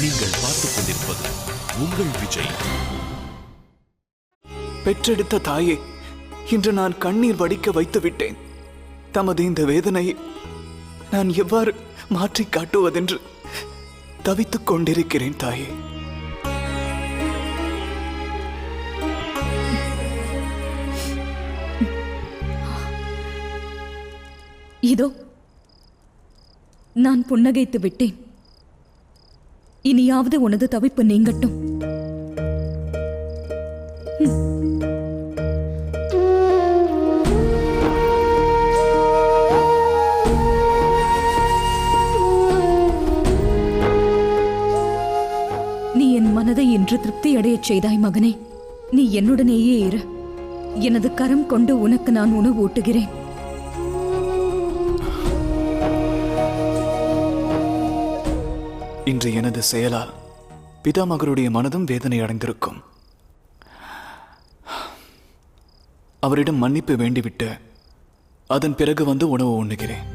நீங்கள் பார்த்துக் கொண்டிருப்பது உங்கள் விஜய். பெற்றெடுத்த தாயே, இன்று நான் கண்ணீர் வடிக்க வைத்து விட்டேன். தமது இந்த வேதனையை நான் எவ்வாறு மாற்றி காட்டுவதென்று தவித்துக் கொண்டிருக்கிறேன் தாயே. இதோ நான் புன்னகைத்து விட்டேன். இனியாவது உனது தவிப்பு நீங்கட்டும். நீ என் மனதை இன்று திருப்தி அடையச் செய்தாய் மகனே. நீ என்னுடனேயே இரு. எனது கரம் கொண்டு உனக்கு நான் உணவு ஊட்டுகிறேன். இன்று எனது செயலால் பிதாமகருடைய மனதும் வேதனை அடைந்திருக்கும். அவரிடம் மன்னிப்பு வேண்டிவிட்டு அதன் பிறகு வந்து உணவு உண்ணுகிறேன்.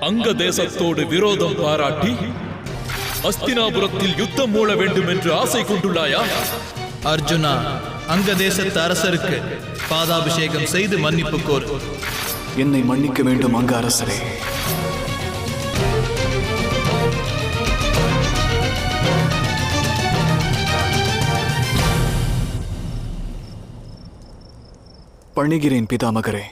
அங்க தேசத்தோடு விரோதம் பாராட்டி அஸ்தினாபுரத்தில் யுத்தம் மூள வேண்டும் என்று ஆசை கொண்டுள்ளாயா? அர்ஜுனா, அங்க தேசத்து அரசருக்கு பாதாபிஷேகம் செய்து மன்னிப்பு கோரு. என்னை மன்னிக்க வேண்டும் அங்க அரசரே. பணிகிறேன் பிதாமகரே.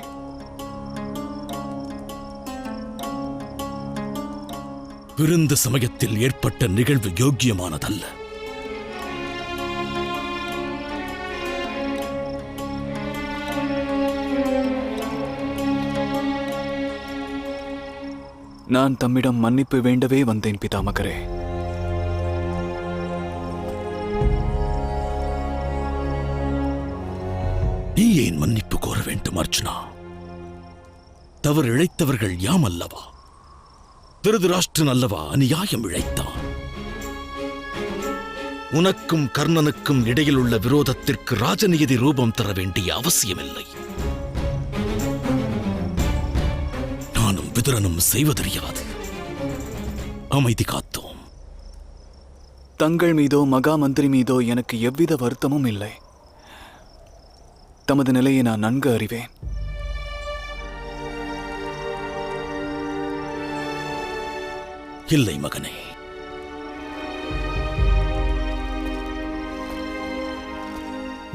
விருந்து சமயத்தில் ஏற்பட்ட நிகழ்வு யோக்கியமானதல்ல. நான் தம்மிடம் மன்னிப்பு வேண்டவே வந்தேன் பிதாமகரே. நீ ஏன் மன்னிப்பு கோர வேண்டும் அர்ஜுனா? தவறு இழைத்தவர்கள் யாம் அல்லவா? திருதராஷ்டிரன் அல்லவா அநியாயம் இழைத்தான்? உனக்கும் கர்ணனுக்கும் இடையில் உள்ள விரோதத்திற்கு ராஜநியதி ரூபம் தர வேண்டிய அவசியமில்லை. நானும் விதுரனும் செய்வதறியாது அமைதி காத்தோம். தங்கள் மீதோ மகா மந்திரி மீதோ எனக்கு எவ்வித வருத்தமும் இல்லை. தமது நிலையை நான் நன்கு அறிவேன். இல்லை மகனே,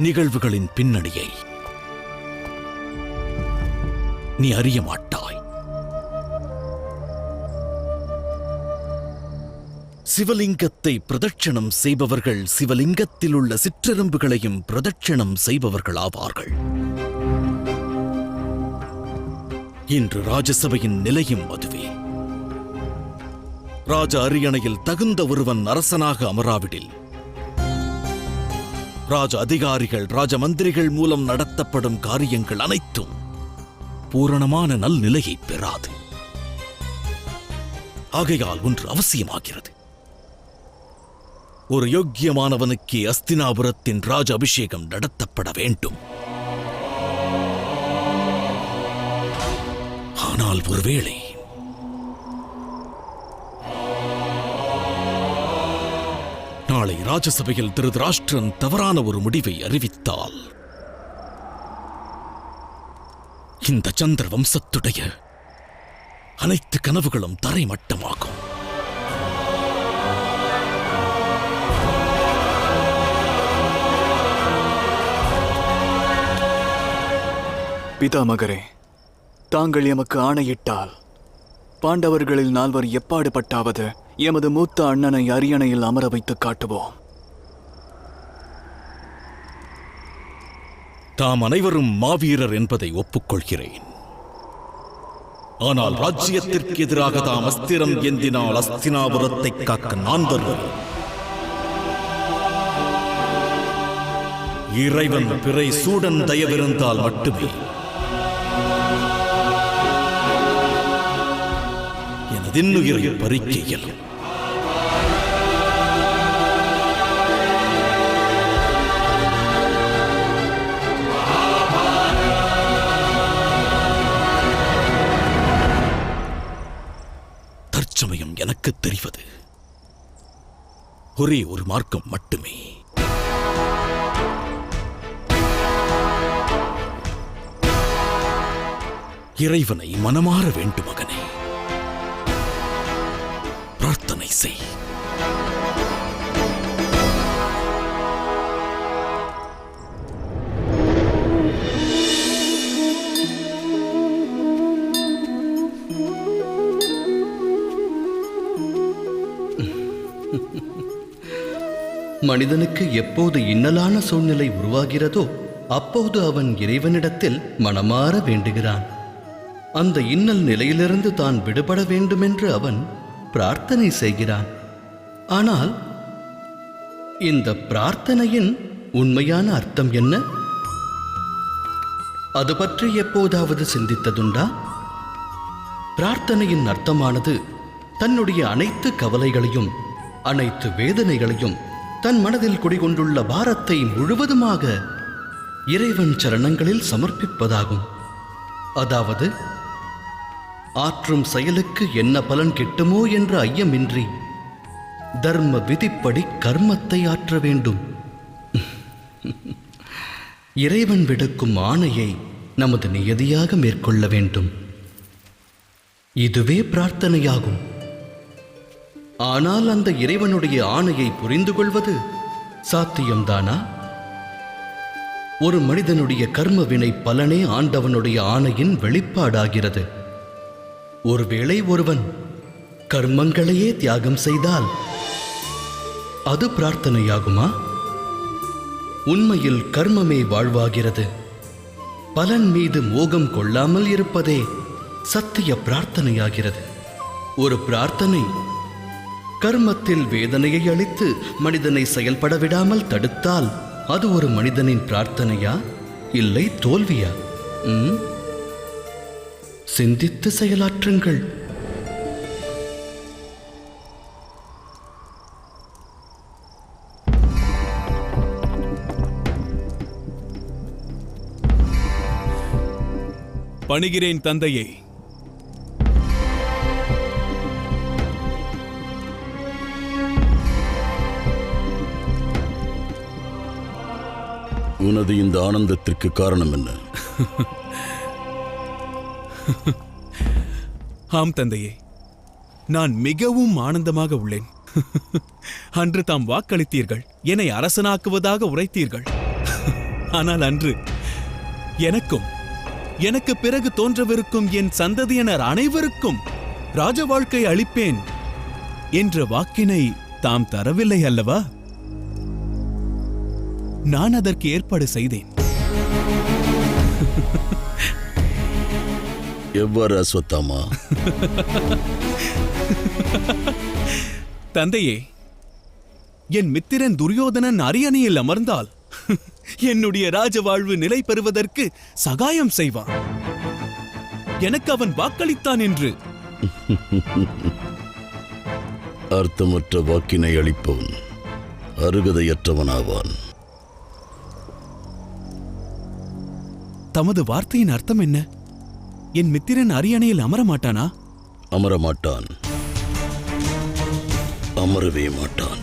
நிகழ்வுகளின் பின்னணியை நீ அறிய மாட்டாய். சிவலிங்கத்தை பிரதட்சணம் செய்பவர்கள் சிவலிங்கத்தில் உள்ள சிற்றெரும்புகளையும் பிரதட்சணம் செய்பவர்கள் ஆவார்கள். இன்று ராஜசபையின் நிலையும் அதுவே. ராஜ அரியணையில் தகுந்த ஒருவன் அரசனாக அமராவிடில் ராஜ அதிகாரிகள் ராஜ மந்திரிகள் மூலம் நடத்தப்படும் காரியங்கள் அனைத்தும் பூரணமான நல்நிலையை பெறாது. ஆகையால் ஒன்று அவசியமாகிறது. ஒரு யோக்கியமானவனுக்கே அஸ்தினாபுரத்தின் ராஜ அபிஷேகம் நடத்தப்பட வேண்டும். ஆனால் ஒருவேளை நாளை ராஜசபையில் திருதராஷ்டிரன் தவறான ஒரு முடிவை அறிவித்தால் இந்த சந்திர வம்சத்துடைய அனைத்து கனவுகளும் தரைமட்டமாகும். பிதாமகரே, தாங்கள் எமக்கு ஆணையிட்டால் பாண்டவர்களில் 4 எப்பாடுபட்டாவது எமது மூத்த அண்ணனை அரியணையில் அமர வைத்து காட்டுவோம். தாம் அனைவரும் மாவீரர் என்பதை ஒப்புக்கொள்கிறேன். ஆனால் ராஜ்யத்திற்கு எதிராக தாம் அஸ்திரம் ஏந்தினால் அஸ்தினாபுரத்தை காக்க நான் வருவேன். இறைவன் பிறை சூடன் தயவிருந்தால் மட்டுமே தனதின்னுயிரை பறிக்க இயலும். தற்சமயம் எனக்கு தெரிவது ஒரே ஒரு மார்க்கம் மட்டுமே. இறைவனை மனமாற வேண்டும் மகனே. பிரார்த்தனை செய். மனிதனுக்கு எப்போது இன்னலான சூழ்நிலை உருவாகிறதோ அப்போது அவன் இறைவனிடத்தில் மனமாற வேண்டுகிறான். அந்த இன்னல் நிலையிலிருந்து தான் விடுபட வேண்டுமென்று அவன் பிரார்த்தனை செய்கிறான். ஆனால் இந்த பிரார்த்தனையின் உண்மையான அர்த்தம் என்ன? அது பற்றி எப்போதாவது சிந்தித்ததுண்டா? பிரார்த்தனையின் அர்த்தமானது தன்னுடைய அனைத்து கவலைகளையும் அனைத்து வேதனைகளையும் தன் மனதில் குடிகொண்டுள்ள பாரத்தை முழுவதுமாக இறைவன் சரணங்களில் சமர்ப்பிப்பதாகும். அதாவது ஆற்றும் செயலுக்கு என்ன பலன் கிட்டுமோ என்ற ஐயமின்றி தர்ம விதிப்படி கர்மத்தை ஆற்ற வேண்டும். இறைவன் விடுக்கும் ஆணையை நமது நியதியாக மேற்கொள்ள வேண்டும். இதுவே பிரார்த்தனையாகும். ஆனால் அந்த இறைவனுடைய ஆணையை புரிந்து கொள்வது சாத்தியம்தானா? ஒரு மனிதனுடைய கர்ம வினை பலனே ஆண்டவனுடைய ஆணையின் வெளிப்பாடாகிறது. ஒருவேளை ஒருவன் கர்மங்களையே தியாகம் செய்தால் அது பிரார்த்தனையாகுமா? உண்மையில் கர்மமே வாழ்வாகிறது. பலன் மீது மோகம் கொள்ளாமல் இருப்பதே சத்திய பிரார்த்தனையாகிறது. ஒரு பிரார்த்தனை கர்மத்தில் வேதனையை அளித்து மனிதனை செயல்பட விடாமல் தடுத்தால் அது ஒரு மனிதனின் பிரார்த்தனையா இல்லை தோல்வியா? சிந்தித்து செயலாற்றுங்கள். பணிகிறேன் தந்தையே. உனது இந்த ஆனந்தத்திற்கு காரணம் என்ன? ஆம் தந்தையே, நான் மிகவும் ஆனந்தமாக உள்ளேன். அன்று தாம் வாக்களித்தீர்கள், என்னை அரசனாக்குவதாக உரைத்தீர்கள். ஆனால் அன்று எனக்கும் எனக்கு பிறகு தோன்றவிருக்கும் என் சந்ததியினர் அனைவருக்கும் ராஜ வாழ்க்கை அளிப்பேன் என்ற வாக்கினை தாம் தரவில்லை அல்லவா? நான் அதற்கு ஏற்பாடு செய்தேன். எவ்வாறு அஸ்வத்தாமா? தந்தையே, என் மித்திரன் துரியோதனன் அரியணையில் அமர்ந்தால் என்னுடைய ராஜவாழ்வு நிலை பெறுவதற்கு சகாயம் செய்வான். எனக்கு அவன் வாக்களித்தான் என்று. அர்த்தமற்ற வாக்கினை அளிப்பவன் அருகதையற்றவனாவான். தமது வார்த்தையின் அர்த்தம் என்ன? என் மித்திரன் அரியணையில் அமரமாட்டானா? அமரமாட்டான், அமரவே மாட்டான்.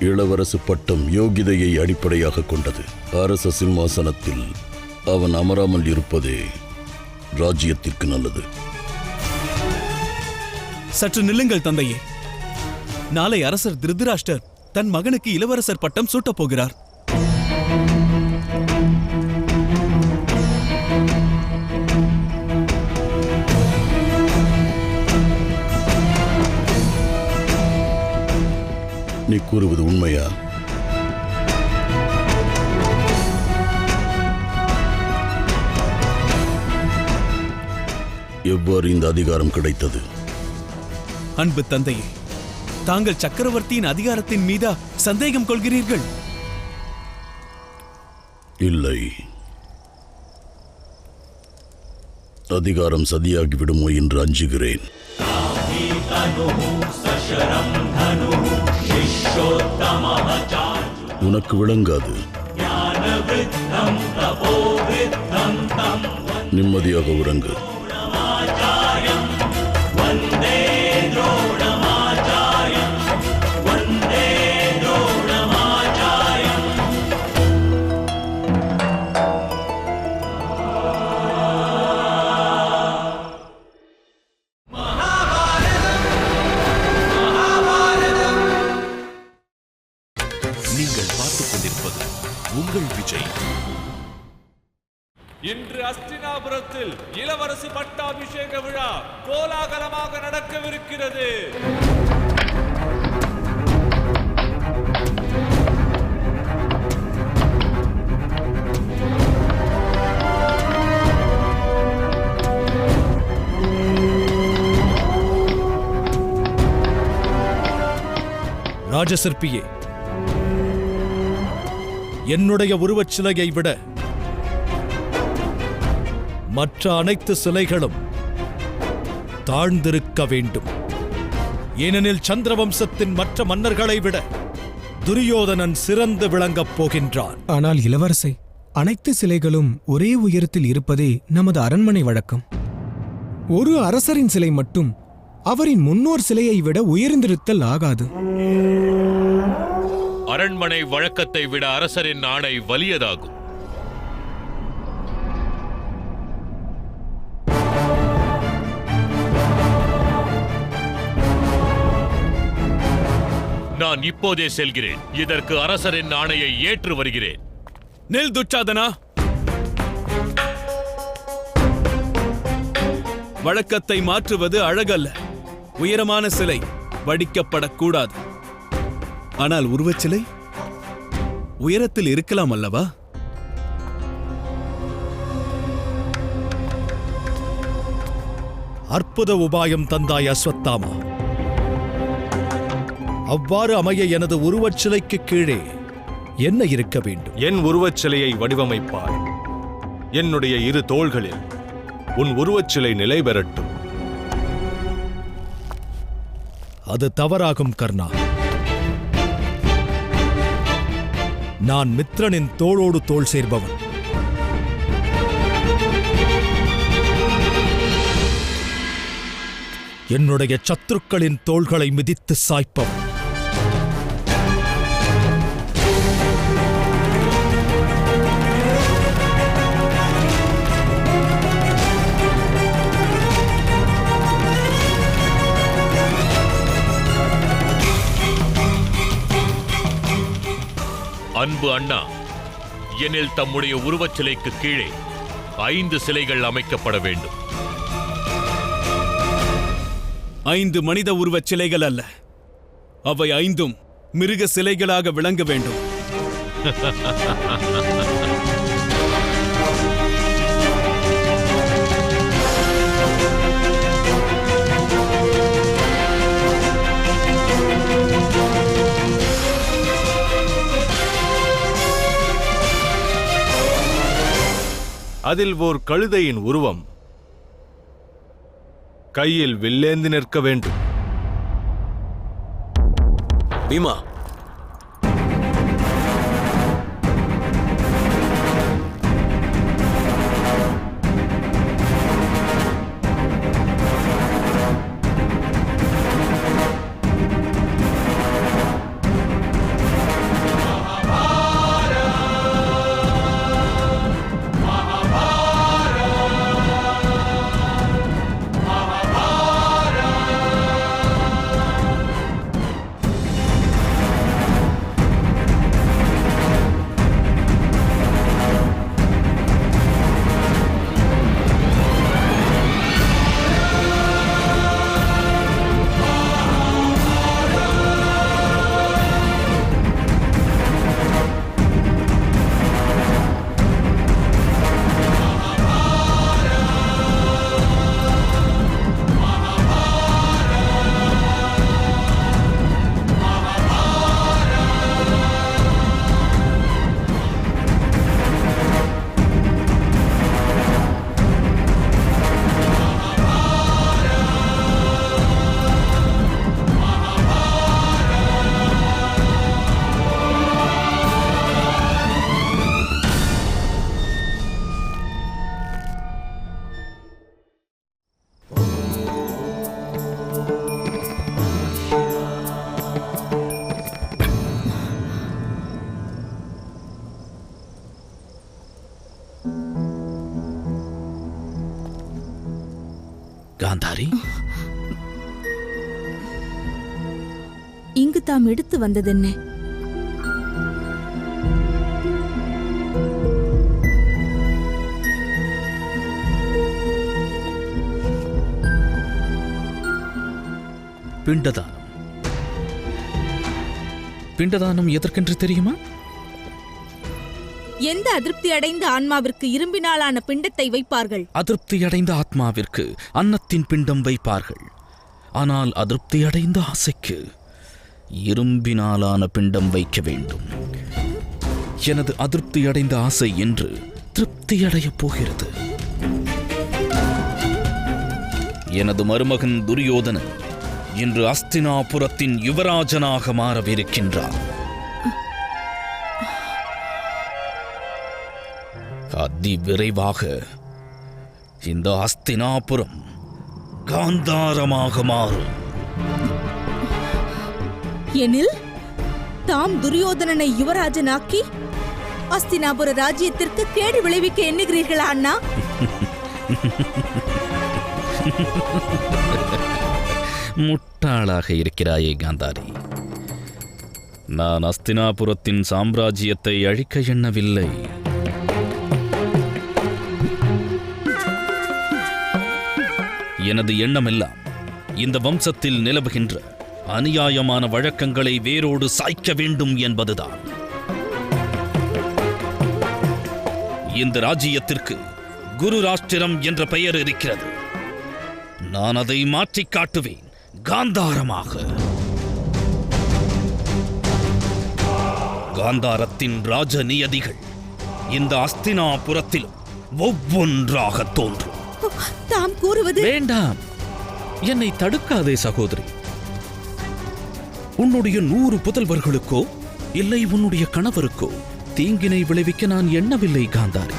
இளவரசு பட்டம் யோகிதையை அடிப்படையாக கொண்டது. அரச சிம்மாசனத்தில் அவன் அமராமல் இருப்பதே ராஜ்யத்திற்கு நல்லது. சற்று நில்லுங்கள் தந்தையே. நாளை அரசர் திருதராஷ்டர் தன் மகனுக்கு இளவரசர் பட்டம் சூட்டப் போகிறார். நீ கூறுவது உண்மையா? எவ்வாறு இந்த அதிகாரம் கிடைத்தது? அன்பு தந்தையே, தாங்கள் சக்கரவர்த்தியின் அதிகாரத்தின் மீதா சந்தேகம் கொள்கிறீர்கள்? இல்லை, அதிகாரம் சதியாகி விடுமோ என்று அஞ்சுகிறேன். உனக்கு விளங்காது. நிம்மதியாக உறங்கு. நீங்கள் பார்த்துக் கொண்டிருப்பது உங்கள் விஜய். இன்று அஸ்தினாபுரத்தில் இளவரசி பட்டாபிஷேக விழா கோலாகலமாக நடக்கவிருக்கிறது. ராஜசிற்பியே, என்னுடைய உருவச் சிலையை விட மற்ற அனைத்து சிலைகளும் தாழ்ந்திருக்க வேண்டும். ஏனெனில் சந்திரவம்சத்தின் மற்ற மன்னர்களை விட துரியோதனன் சிறந்து விளங்கப் போகின்றான். ஆனால் இளவரசே, அனைத்து சிலைகளும் ஒரே உயரத்தில் இருப்பதே நமது அரண்மனை வழக்கம். ஒரு அரசரின் சிலை மட்டும் அவரின் முன்னோர் சிலையை விட உயர்ந்திருத்தல் ஆகாது. அரண்மனை வழக்கத்தை விட அரசரின் ஆணை வலியதாகும். நான் இப்போதே செல்கிறேன். இதற்கு அரசரின் ஆணையை ஏற்று வருகிறேன். நெல் துச்சாதனா, வழக்கத்தை மாற்றுவது அழகல்ல. உயரமான சிலை வடிக்கப்படக்கூடாது. ஆனால் உருவச்சிலை உயரத்தில் இருக்கலாம் அல்லவா? அற்புத உபாயம் தந்தாய் அஸ்வத்தாமா. அவ்வாறு அமைய எனது உருவச்சிலைக்கு கீழே என்ன இருக்க வேண்டும்? என் உருவச்சிலையை வடிவமைப்பாய். என்னுடைய இரு தோள்களில் உன் உருவச்சிலை நிலை பெறட்டும். அது தவறாகும் கர்ணா. நான் மித்ரனின் தோளோடு தோள் சேர்பவன். என்னுடைய சத்துருக்களின் தோள்களை மிதித்து சாய்ப்பவன். அன்பு அண்ணா, எனில் தம்முடைய உருவச்சிலைக்கு கீழே 5 சிலைகள் அமைக்கப்பட வேண்டும். 5 மனித உருவச் சிலைகள் அல்ல, அவை 5ம் மிருக சிலைகளாக விளங்க வேண்டும். அதில் ஓர் கழுதையின் உருவம் கையில் வில்லேந்தி நிற்க வேண்டும். பீமா, காந்தாரி, இங்கு தாம் எடுத்து வந்ததென்ன? பிண்டதானம். பிண்டதானம் எதற்கென்று தெரியுமா? எந்த அதிருப்தி அடைந்த ஆன்மாவிற்கு இரும்பினாலான பிண்டத்தை வைப்பார்கள்? அதிருப்தியடைந்த ஆத்மாவிற்கு அன்னத்தின் பிண்டம் வைப்பார்கள். ஆனால் அதிருப்தியடைந்த ஆசைக்கு இரும்பினாலான பிண்டம் வைக்க வேண்டும். எனது அதிருப்தியடைந்த ஆசை என்று திருப்தியடையப் போகிறது. எனது மருமகன் துரியோதனன் இன்று அஸ்தினாபுரத்தின் யுவராஜனாக மாறவிருக்கின்றார். அதிவிரைவாக இந்த அஸ்தினாபுரம் காந்தாரமாக மாறும். எனில் தாம் துரியோதனனை யுவராஜனாக்கி அஸ்தினாபுர ராஜ்யத்திற்கு கேடு விளைவிக்க எண்ணுகிறீர்களா அண்ணா? முட்டாளாக இருக்கிறாயே காந்தாரி. நான் அஸ்தினாபுரத்தின் சாம்ராஜ்யத்தை அழிக்க எண்ணவில்லை. எனது எண்ணமெல்லாம் இந்த வம்சத்தில் நிலவுகின்ற அநியாயமான வழக்கங்களை வேரோடு சாய்க்க வேண்டும் என்பதுதான். இந்த ராஜ்யத்திற்கு குரு ராஷ்டிரம் என்ற பெயர் இருக்கிறது. நான் அதை மாற்றிக் காட்டுவேன் காந்தாரமாக. காந்தாரத்தின் ராஜ நியதிகள் இந்த அஸ்தினாபுரத்திலும் ஒவ்வொன்றாக தோன்றும். தாம் கூறுவது? வேண்டாம், என்னை தடுக்காதே சகோதரி. உன்னுடைய 100 புதல்வர்களுக்கோ இல்லை உன்னுடைய கணவருக்கோ தீங்கினை விளைவிக்க நான் எண்ணவில்லை காந்தாரி.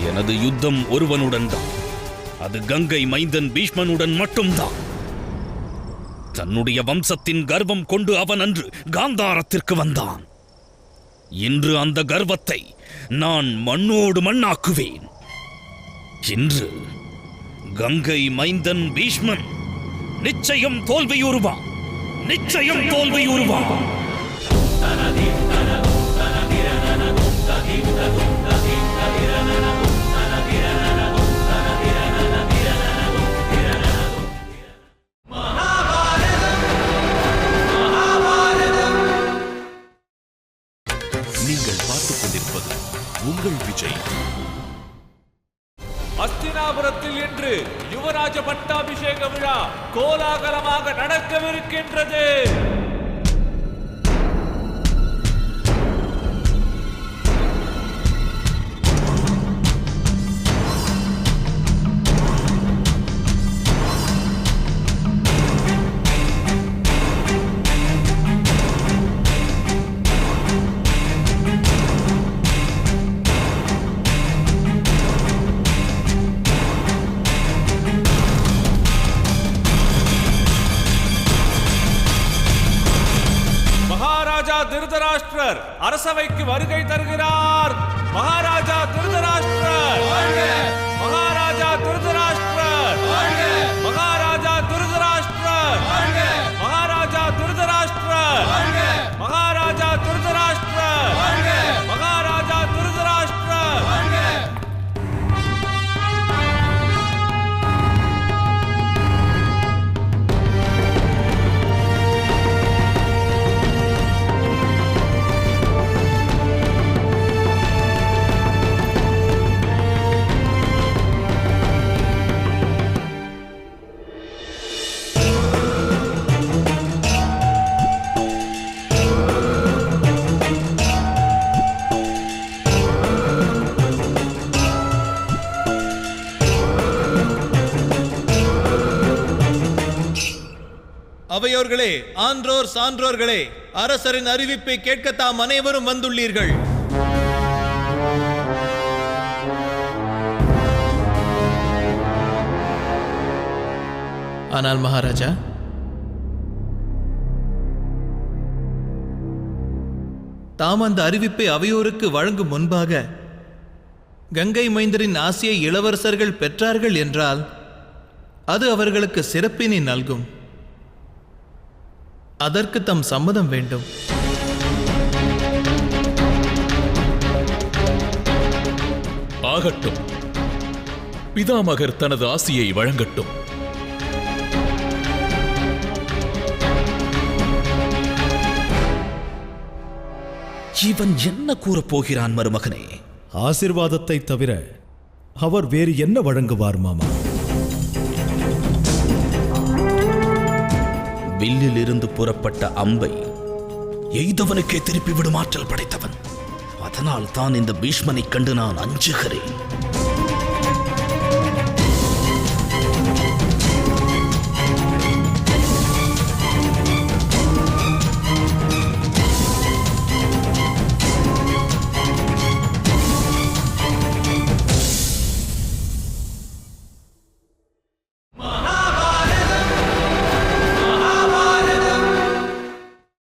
எனது யுத்தம் ஒருவனுடன் தான். அது கங்கை மைந்தன் பீஷ்மனுடன் மட்டும்தான். தன்னுடைய வம்சத்தின் கர்வம் கொண்டு அவன் அன்று காந்தாரத்திற்கு வந்தான். இன்று அந்த கர்வத்தை நான் மண்ணோடு மண்ணாக்குவேன். இன்று கங்கை மைந்தன் பீஷ்மன் நிச்சயம் தோல்வியுறுவான். நிச்சயம் தோல்வியுறுவான். நீங்கள் பார்த்துக் கொண்டிருப்பது உங்கள் விஜய். அஸ்தினாபுரத்தில் இன்று யுவராஜ பட்டாபிஷேக விழா கோலாகலமாக நடக்கவிருக்கின்றது. திருதராஷ்டிரர் அரசவைக்கு வருகை தருகிறார். மகாராஜா திருதராஷ்டிரர். மகாராஜா திருதராஷ்டிரர். மகாராஜா திருதராஷ்டிரர். மகாராஜா திருதராஷ்டிரர். மகாராஜா திருதராஷ்டிரர். மகாராஜா திருதராஷ்டிரர். அவையோர்களே, ஆன்றோர் சான்றோர்களே, அரசரின் அறிவிப்பை கேட்க தாம் அனைவரும் வந்துள்ளீர்கள். ஆனால் மகாராஜா, தாம் அந்த அறிவிப்பை அவையோருக்கு வழங்கும் முன்பாக கங்கை மைந்தரின் ஆசையை இளவரசர்கள் பெற்றார்கள் என்றால் அது அவர்களுக்கு சிறப்பினை நல்கும். அதற்கு தம் சம்மதம் வேண்டும். ஆகட்டும், பிதாமகர் தனது ஆசியை வழங்கட்டும். இவன் என்ன கூறப் போகிறான் மருமகனே? ஆசிர்வாதத்தை தவிர அவர் வேறு என்ன வழங்குவார் மாமா? வில்லில் இருந்து புறப்பட்ட அம்பை எய்தவனுக்கே திருப்பி விடும் ஆற்றல் படைத்தவன். அதனால் தான் இந்த பீஷ்மனைக் கண்டு நான் அஞ்சுகிறேன்.